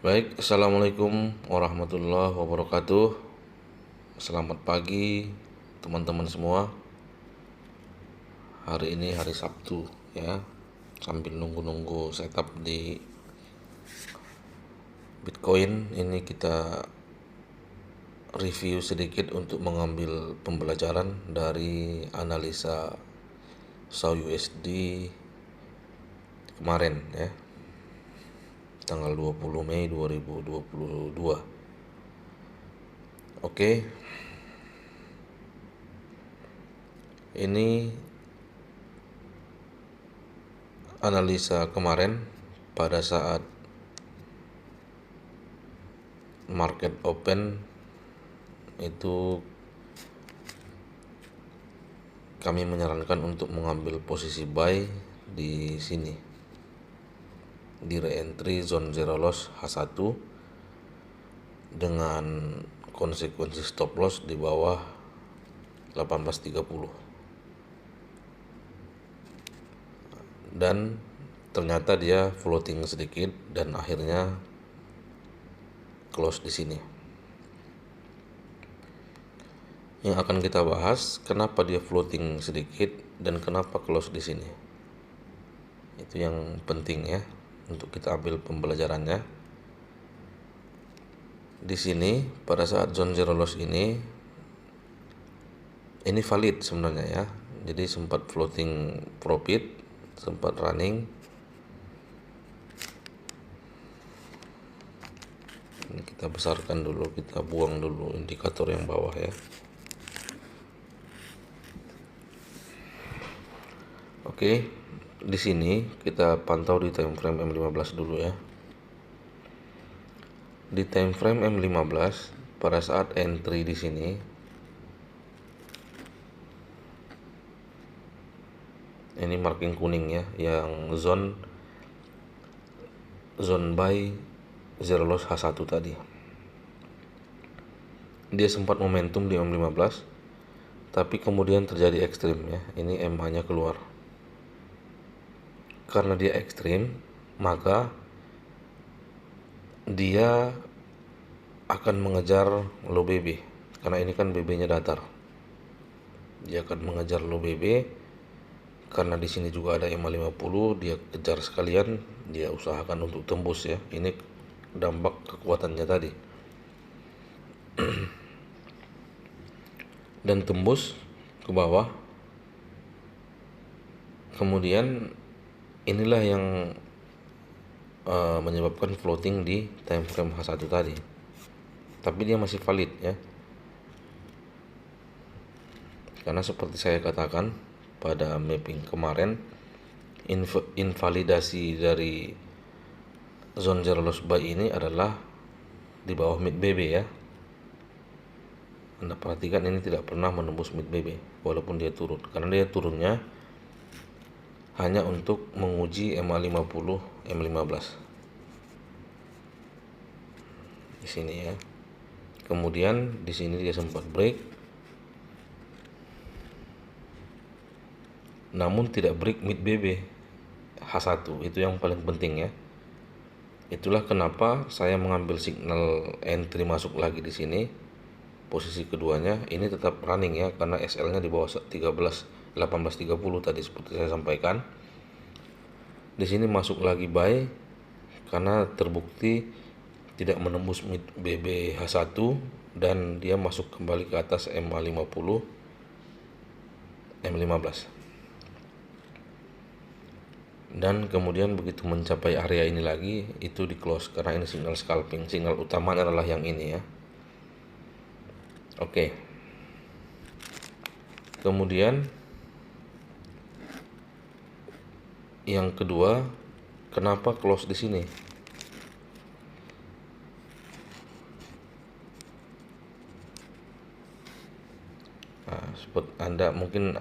Baik, Assalamualaikum warahmatullahi wabarakatuh. Selamat pagi teman-teman semua. Hari ini hari Sabtu ya. Sambil nunggu-nunggu setup di Bitcoin, ini kita review sedikit untuk mengambil pembelajaran dari analisa SAUUSD kemarin ya. Tanggal 20 Mei 2022. Oke. Ini analisa kemarin pada saat market open itu kami menyarankan untuk mengambil posisi buy di sini di re-entry zone zero loss H1 dengan konsekuensi stop loss di bawah 18.30, dan ternyata dia floating sedikit dan akhirnya close di sini. Yang akan kita bahas kenapa dia floating sedikit dan kenapa close di sini. Itu yang penting ya untuk kita ambil pembelajarannya. Di sini pada saat zone zero loss ini valid sebenarnya ya. Jadi sempat floating profit, sempat running. Ini kita besarkan dulu, kita buang dulu indikator yang bawah ya. Oke, di sini kita pantau di time frame M15 dulu ya. Di time frame M15 pada saat entry di sini ini marking kuning ya, yang zone buy zero loss H1 tadi. Dia sempat momentum di M15 tapi kemudian terjadi ekstrim ya. Ini MA-nya keluar. Karena dia ekstrim, maka dia akan mengejar low BB, karena ini kan BB-nya datar. Dia akan mengejar low BB karena di sini juga ada MA50, dia kejar sekalian, dia usahakan untuk tembus ya. Ini dampak kekuatannya tadi. Dan tembus ke bawah. Kemudian inilah yang menyebabkan floating di time frame H1 tadi. Tapi dia masih valid ya. Karena seperti saya katakan pada mapping kemarin, invalidasi dari zone zero loss buy ini adalah di bawah mid BB ya. Anda perhatikan ini tidak pernah menembus mid BB walaupun dia turun, karena dia turunnya hanya untuk menguji MA50, M15 di sini ya. Kemudian di sini dia sempat break, namun tidak break mid BB H1. Itu yang paling penting ya. Itulah kenapa saya mengambil signal entry masuk lagi di sini. Posisi keduanya ini tetap running ya, karena SL-nya di bawah 18.30 tadi seperti saya sampaikan. Di sini masuk lagi buy karena terbukti tidak menembus mid BB H1 dan dia masuk kembali ke atas MA50, M15. Dan kemudian begitu mencapai area ini lagi itu di close karena ini signal scalping. Signal utamanya adalah yang ini ya. Oke. Kemudian yang kedua, kenapa close di sini? Nah, mungkin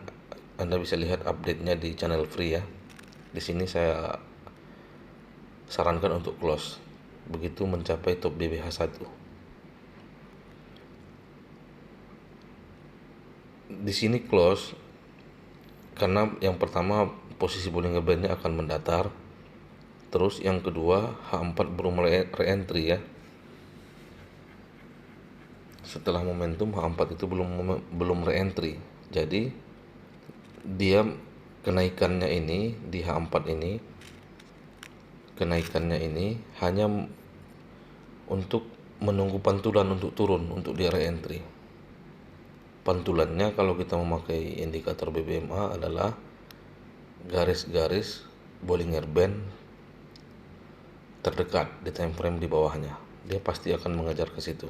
Anda bisa lihat update-nya di channel free ya. Di sini saya sarankan untuk close begitu mencapai top BBH1. Di sini close karena yang pertama posisi Bollinger Band-nya akan mendatar, Terus yang kedua, H4 belum re-entry ya. Setelah momentum H4 itu belum re-entry. Jadi dia kenaikannya ini di H4 ini, kenaikannya ini hanya untuk menunggu pantulan untuk turun, untuk dia re-entry. Pantulannya kalau kita memakai indikator BBMA adalah garis-garis Bollinger Band terdekat di time frame di bawahnya. Dia pasti akan mengejar ke situ.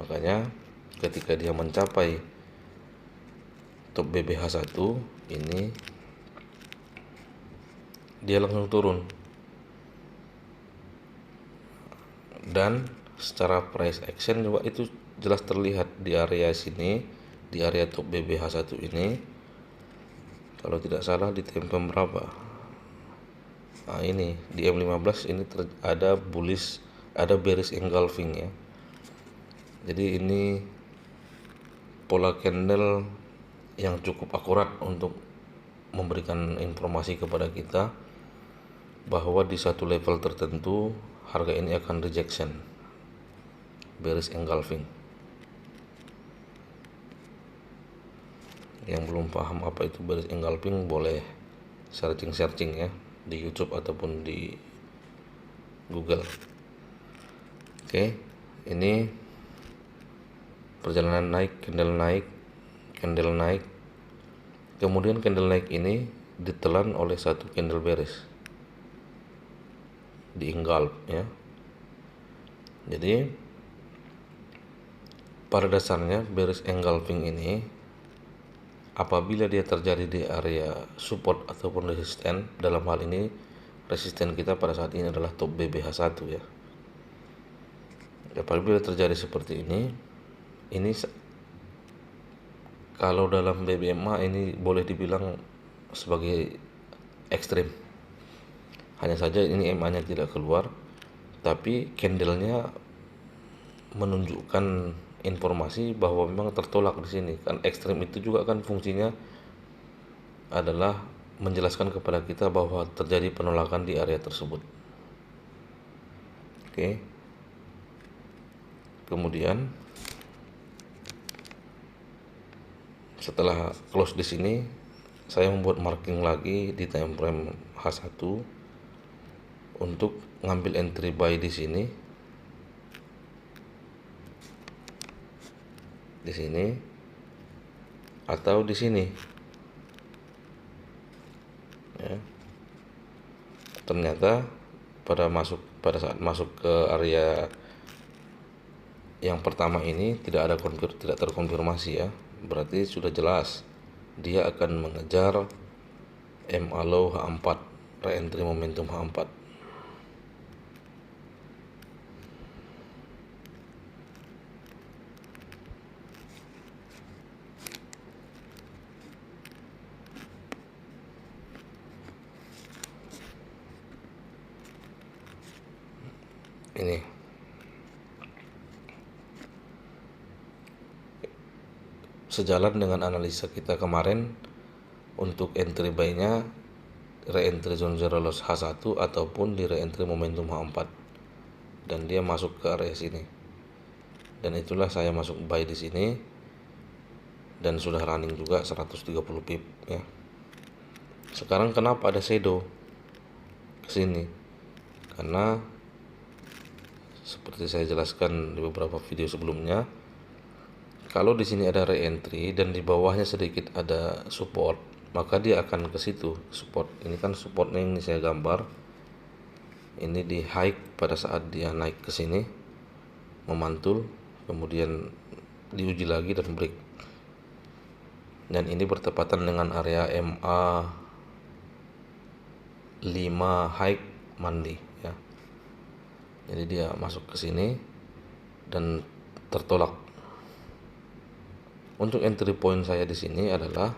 Makanya ketika dia mencapai top BBH1 ini, dia langsung turun. Dan secara price action juga itu jelas terlihat di area sini, di area top BBH1 ini. Kalau tidak salah di time frame berapa? Nah, ini di M15 ini ada bullish, ada bearish engulfing ya. Jadi ini pola candle yang cukup akurat untuk memberikan informasi kepada kita bahwa di satu level tertentu harga ini akan rejection, bearish engulfing. Yang belum paham apa itu bearish engulfing boleh searching ya di YouTube ataupun di Google. Oke, ini perjalanan naik, candle naik, kemudian candle naik ini ditelan oleh satu candle bearish, di engulf ya. Jadi pada dasarnya bearish engulfing ini apabila dia terjadi di area support ataupun resisten, dalam hal ini resisten kita pada saat ini adalah top BBH1 ya. Apabila terjadi seperti ini kalau dalam BBMA ini boleh dibilang sebagai ekstrim. Hanya saja ini MA-nya tidak keluar, tapi candlenya menunjukkan informasi bahwa memang tertolak di sini. Kan ekstrim itu juga kan fungsinya adalah menjelaskan kepada kita bahwa terjadi penolakan di area tersebut. Oke. Kemudian setelah close di sini, saya membuat marking lagi di time frame H1 untuk ngambil entry buy di sini. Di sini atau di sini ya. Ternyata pada saat masuk ke area yang pertama ini tidak terkonfirmasi ya. Berarti sudah jelas dia akan mengejar MA low H4, re-entry momentum H4. Ini sejalan dengan analisa kita kemarin untuk entry buy-nya re-entry zone zero loss H1 ataupun di re-entry momentum H4, dan dia masuk ke area sini, dan itulah saya masuk buy di sini dan sudah running juga 130 pip ya. Sekarang kenapa ada shadow ke sini? Karena seperti saya jelaskan di beberapa video sebelumnya, kalau di sini ada re-entry dan di bawahnya sedikit ada support, maka dia akan ke situ support. Ini kan supportnya ini saya gambar. Ini di high pada saat dia naik ke sini, memantul, kemudian diuji lagi dan break. Dan ini bertepatan dengan area MA 5 high Monday ya. Jadi dia masuk ke sini dan tertolak. Untuk entry point saya di sini adalah,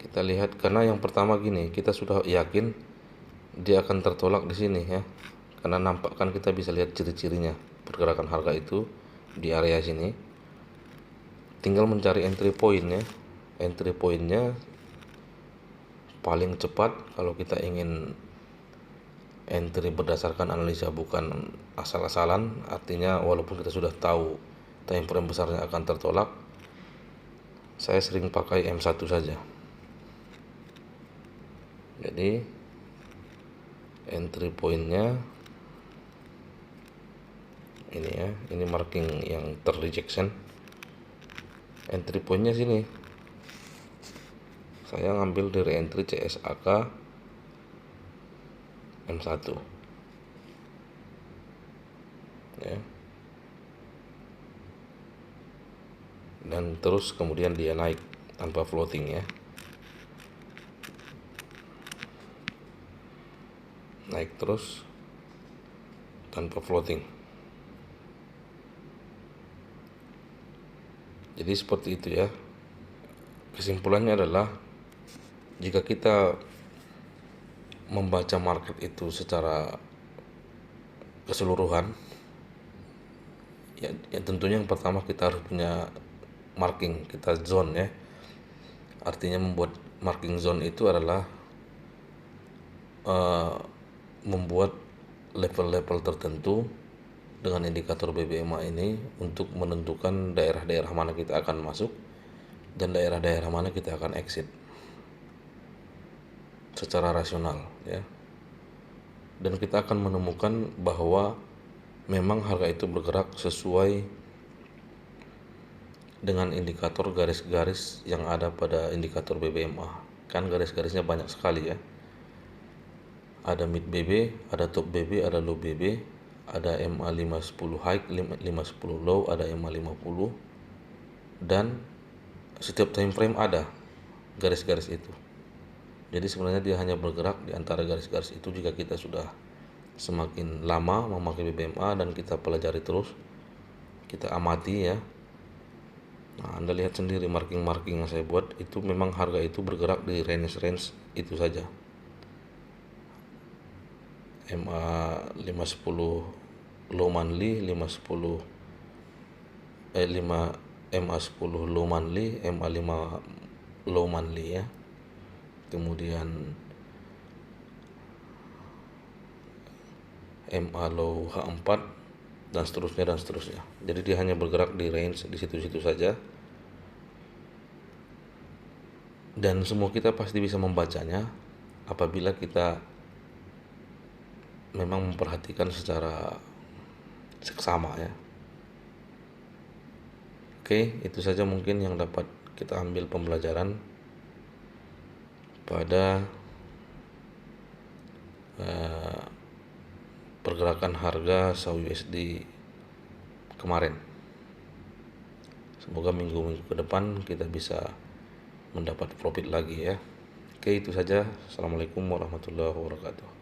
kita lihat, karena yang pertama gini, kita sudah yakin dia akan tertolak di sini ya. Karena nampak kan kita bisa lihat ciri-cirinya pergerakan harga itu di area sini. Tinggal mencari entry point ya. Entry pointnya paling cepat kalau kita ingin entry berdasarkan analisa bukan asal-asalan, artinya walaupun kita sudah tahu time frame besarnya akan tertolak, saya sering pakai M1 saja. Jadi entry pointnya ini ya, ini marking yang terrejection. Entry pointnya sini, saya ngambil dari entry CSAK M1 ya, dan terus kemudian dia naik tanpa floating ya, naik terus tanpa floating. Jadi seperti itu ya. Kesimpulannya adalah jika kita membaca market itu secara keseluruhan ya, tentunya yang pertama kita harus punya marking, kita zone ya. Artinya membuat marking zone itu adalah membuat level-level tertentu dengan indikator BBMA ini untuk menentukan daerah-daerah mana kita akan masuk dan daerah-daerah mana kita akan exit secara rasional ya. Dan kita akan menemukan bahwa memang harga itu bergerak sesuai dengan indikator garis-garis yang ada pada indikator BBMA. Kan garis-garisnya banyak sekali ya. Ada mid BB, ada top BB, ada low BB, ada MA 510 high, 510 low, ada MA 50, dan setiap time frame ada garis-garis itu. Jadi sebenarnya dia hanya bergerak di antara garis-garis itu jika kita sudah semakin lama memakai BBMA dan kita pelajari terus, kita amati ya. Nah, Anda lihat sendiri marking-marking yang saya buat itu memang harga itu bergerak di range-range itu saja. MA 510 low monthly, 510 MA 10 low monthly, MA 5 low monthly ya. Kemudian MA low H4 dan seterusnya dan seterusnya. Jadi dia hanya bergerak di range di situ-situ saja. Dan semua kita pasti bisa membacanya apabila kita memang memperhatikan secara seksama ya. Oke, itu saja mungkin yang dapat kita ambil pembelajaran pada pergerakan harga SAUD kemarin. Semoga minggu-minggu ke depan kita bisa mendapat profit lagi ya. Oke, itu saja. Assalamualaikum warahmatullahi wabarakatuh.